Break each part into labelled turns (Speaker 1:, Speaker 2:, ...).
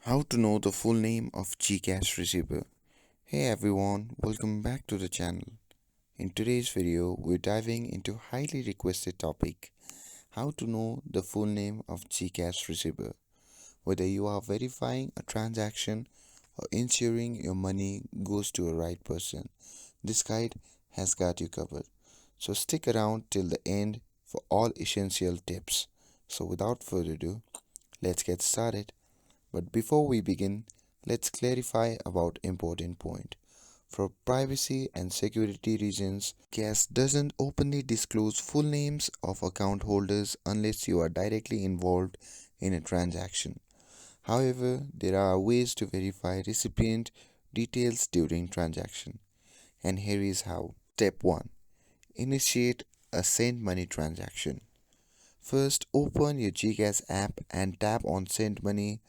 Speaker 1: How to know the full name of Gcash receiver. Hey everyone, welcome back to the channel. In today's video, we're diving into highly requested topic, how to know the full name of Gcash receiver. Whether you are verifying a transaction or ensuring your money goes to a right person, this guide has got you covered. So stick around till the end for all essential tips. So without further ado, let's get started. But before we begin, let's clarify about important point. For privacy and security reasons, Gcash doesn't openly disclose full names of account holders unless you are directly involved in a transaction. However, there are ways to verify recipient details during transaction. And here is how. Step 1. Initiate a send money transaction. First, open your Gcash app and tap on Send Money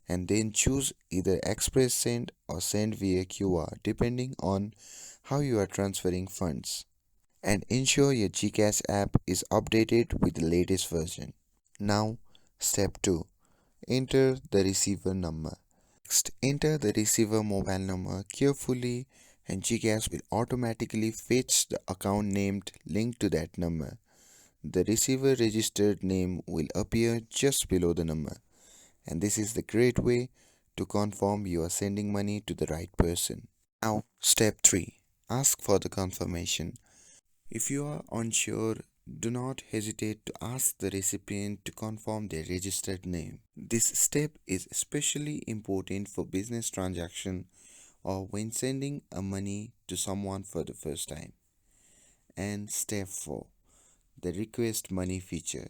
Speaker 1: and then choose either Express Send or Send via QR depending on how you are transferring funds. And ensure your Gcash app is updated with the latest version. Now, step 2. Enter the receiver number. Next, enter the receiver mobile number carefully and Gcash will automatically fetch the account named linked to that number. The receiver registered name will appear just below the number, and this is the great way to confirm you are sending money to the right person. Now, step 3. Ask for the confirmation. If you are unsure, do not hesitate to ask the recipient to confirm their registered name. This step is especially important for business transaction or when sending a money to someone for the first time. And step 4. The request money feature.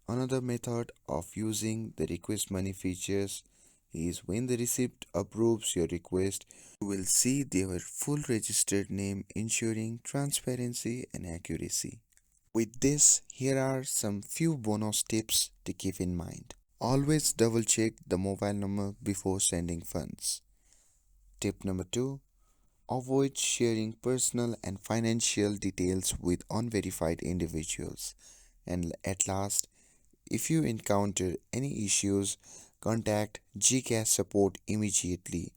Speaker 1: Another method of using the request money features is when the recipient approves your request, you will see their full registered name, ensuring transparency and accuracy. With this, here are some few bonus tips to keep in mind. Always double check the mobile number before sending funds. Tip number 2. Avoid sharing personal and financial details with unverified individuals. And at last, if you encounter any issues, contact Gcash support immediately.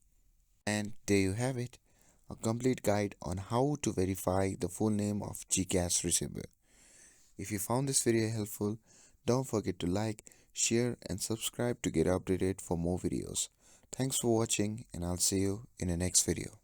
Speaker 1: And there you have it, a complete guide on how to verify the full name of Gcash receiver. If you found this video helpful, don't forget to like, share and subscribe to get updated for more videos. Thanks for watching and I'll see you in the next video.